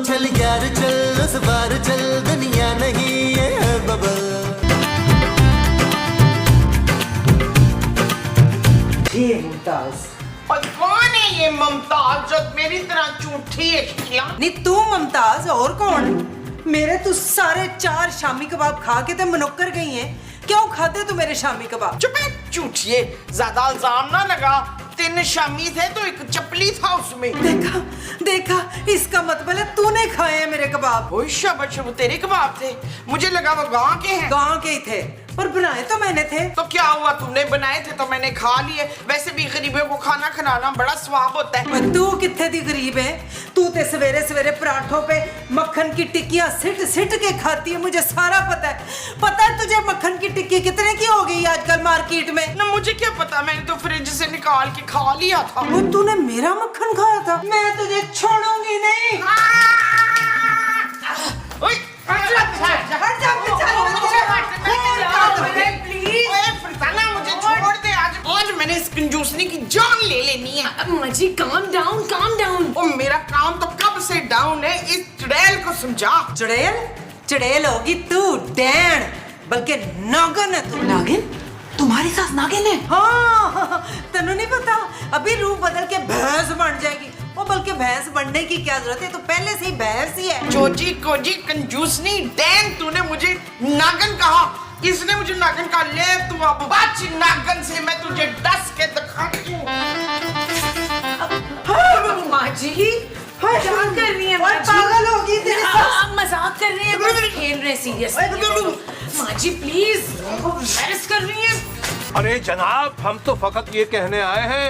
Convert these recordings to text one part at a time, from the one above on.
चल यार चल उस बार चल दुनिया नहीं ये है बबल। ये मुमताज और कौन है ये मुमताज जो मेरी तरह झूठी है? क्या नहीं तू मुमताज और कौन? मेरे तू सारे 4 शामी कबाब खा के ते मनोकर गई है। क्यों खाते तू मेरे शामी कबाब? चुप है झूठिए, ज्यादा इल्जाम ना लगा। 3 शामी थे तो एक चपली था उसमें। देखा देखा, इसका मतलब है तूने खाए हैं मेरे कबाब। ओए शाबाश, वो तेरे कबाब थे, मुझे लगा वो गांव के हैं। गांव के ही थे पर बनाए तो मैंने थे। तो क्या हुआ, तूने बनाए थे तो मैंने खा लिए। वैसे भी गरीबों को खाना खिलाना बड़ा स्वाब होता है। तू कितने दी गरीब है? तू ते सवेरे सवेरे पराठों पे मक्खन की टिक्कियां सिट सिट के खाती है, मुझे सारा पता है। पता है तुझे मक्खन की टिक्की कितने की हो गई आजकल मार्केट में? ना मुझे क्या पता, मैंने तो फ्रिज से निकाल के खा लिया था। वो तूने मेरा मक्खन खाया था? मैं तुझे छोड़ूंगी नहीं। ओए, मुझे छोड़ दे। आज मैंने इस कंजूसनी की जान ले लेनी है। मजी काम डाउन। ओ मेरा काम तो कब से डाउन है, इस चुड़ैल को समझा। चुड़ैल? चुड़ैल होगी तू डैन, बल्कि नागिन है तू। नागिन? तुम्हारी सास नागिन है? हाँ, तेनू नहीं पता, अभी रूप बदल के भैंस बन जाएगी। वो बल्कि भैंस बनने की क्या जरूरत है, तो पहले से ही भैंस ही है। जोजी कोजी कंजूसनी डैन, तूने मुझे नागन कहा। किसने मुझे नागन कहा? ले तू अब बच नागन से, मैं तुझे डस के दिखाती हूँ। माँ जी क्या कर रही है? पागल होगी तेरी सास। आप मजाक कर रही हैं, खेल रहे सीरियस। माँ जी प्लीज, एम्बैरेस कर रही हैं। अरे जनाब, हम तो फकत ये कहने आए हैं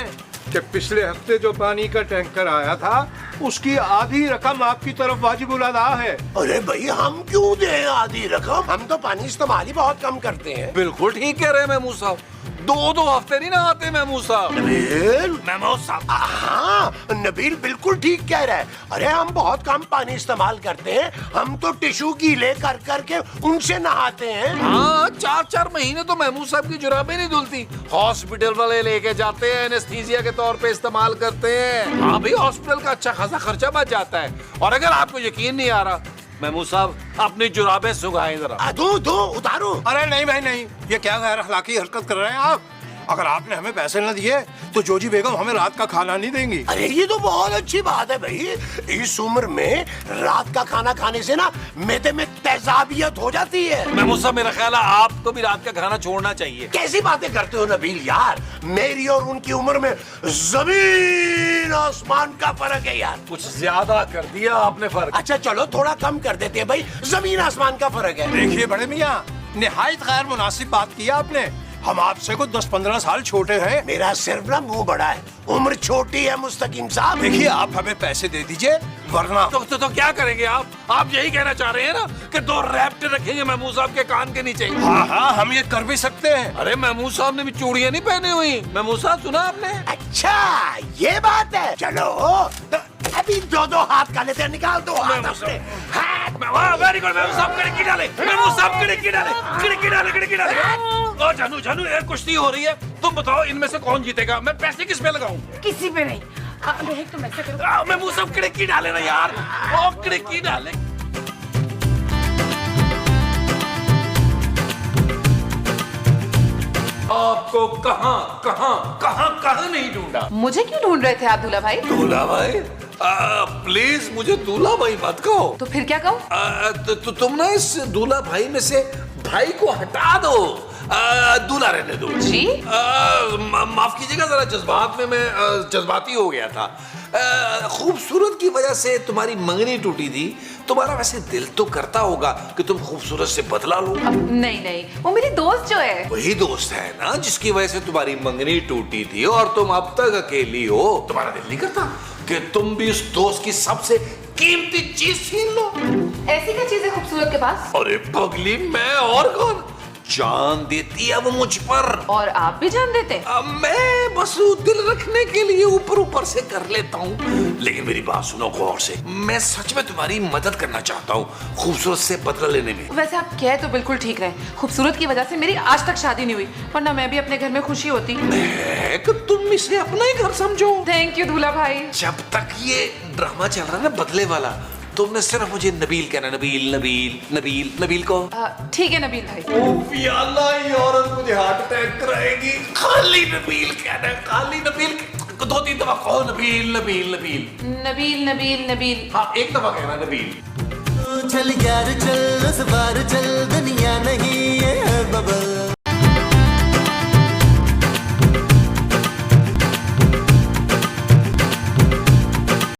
कि पिछले हफ्ते जो पानी का टैंकर आया था उसकी आधी रकम आपकी तरफ वाजिबुल अदा है। अरे भाई हम क्यों दें आधी रकम? हम तो पानी इस्तेमाल ही बहुत कम करते हैं। बिल्कुल ठीक कह रहे हैं महमूद साहब, 2 हफ्ते नहीं नहाते महमूद साहब। नबील, महमूद साहब, हाँ नबील बिल्कुल ठीक कह रहा है। अरे हम बहुत कम पानी इस्तेमाल करते हैं, हम तो टिश्यू गीले कर करके उनसे नहाते हैं। हाँ 4 महीने तो महमूद साहब की जुराबें नहीं धुलती। हॉस्पिटल वाले लेके जाते हैं, एनेस्थीसिया के तौर पे इस्तेमाल करते हैं। हाँ भाई, हॉस्पिटल का अच्छा खासा खर्चा बच जाता है। और अगर आपको यकीन नहीं आ रहा महमूद साहब, अपनी जुराबें सुखाएं जरा। दो उतारो। अरे नहीं भाई नहीं, ये क्या गैर अखलाकी हरकत कर रहे हैं आप? अगर आपने हमें पैसे न दिए तो जोजी बेगम हमें रात का खाना नहीं देंगी। अरे ये तो बहुत अच्छी बात है भाई, इस उम्र में रात का खाना खाने से ना मैदे में तेजाबियत हो जाती है। महमूद साहब, मेरा ख्याल है आपको भी रात का खाना छोड़ना चाहिए। कैसी बातें करते हो नबील यार, मेरी और उनकी उम्र में जमीन आसमान का फर्क है यार। कुछ ज्यादा कर दिया आपने फर्क। अच्छा चलो थोड़ा कम कर देते हैं भाई, जमीन आसमान का फर्क है। देखिए बड़े मियाँ, निहायत गैर मुनासिब बात किया आपने। हम आपसे को 10-15 साल छोटे हैं। मेरा सिर्फ ना मुंह बड़ा है, उम्र छोटी है मुस्तकीम साहब। देखिए आप हमें पैसे दे दीजिए वरना तो क्या करेंगे आप? आप यही कहना चाह रहे हैं ना कि 2 रैप्ट रखेंगे महमूद साहब के कान के नीचे? हाँ हम ये कर भी सकते हैं। अरे महमूद साहब ने भी चूड़ियां नहीं पहनी हुई। महमूद साहब सुना आपने? अच्छा ये बात है, चलो अभी 2 हाथ का लेते हैं, निकाल दो हाथ अपने। Very good. महमूद साहब खिड़की डाले, महमूद साहब खिड़की डाले। ओ जानू ये कुश्ती हो रही है, तुम बताओ इनमें से कौन जीतेगा? मैं पैसे किस पे लगाऊं? किसी पे नहीं। रोहित तुम ऐसा करो, महमूद साहब खिड़की डाले ना यार, ओ खिड़की डाले। आपको कहाँ नहीं ढूंढा? मुझे क्यों ढूंढ रहे थे आप दूल्हा भाई? दूल्हा भाई? प्लीज मुझे दूल्हा भाई मत कहो। तो फिर क्या कहूँ? तुम ना इस दूल्हा भाई में से भाई को हटा दो, दूल्हा रहने दो जी। माफ कीजिएगा, जरा जज्बात में मैं जज्बाती हो गया था। खूबसूरत की वजह से तुम्हारी मंगनी टूटी थी, तुम्हारा वैसे दिल तो करता होगा कि तुम खूबसूरत से बदला लो। नहीं, वो मेरी दोस्त जो है। वही दोस्त है ना जिसकी वजह से तुम्हारी मंगनी टूटी थी और तुम अब तक अकेली हो। तुम्हारा दिल नहीं करता कि तुम भी उस दोस्त की सबसे कीमती चीज छीन लो? ऐसी क्या चीज है खूबसूरत के पास? अरे पगली, मैं और कौन? जान देती है वो मुझ पर। और आप भी जान देते? मैं बस दिल रखने के लिए ऊपर से कर लेता हूँ। लेकिन मेरी बात सुनो गौर से, मैं सच में तुम्हारी मदद करना चाहता हूँ खूबसूरत से बदला लेने में। वैसे आप कह तो बिल्कुल ठीक रहे, खूबसूरत की वजह से मेरी आज तक शादी नहीं हुई, वरना मैं भी अपने घर में खुशी होती। तुम इसे अपना ही घर समझो। थैंक यू दूल्हा भाई। जब तक ये ड्रामा चल रहा है ना बदले वाला, तुमने सिर्फ मुझे नबील कहना, नबील नबील नबील नबील को। ठीक है नबील भाई। ओफ या अल्लाह, ये औरत मुझे हार्ट अटैक कराएगी। खाली नबील कहना, खाली नबील, 2-3 दफा कहो नबील नबील नबील नबील नबील नबील। हाँ, एक दफा कहना नबील। चल यार चल, उस बार चल, दुनिया नहीं है बबल।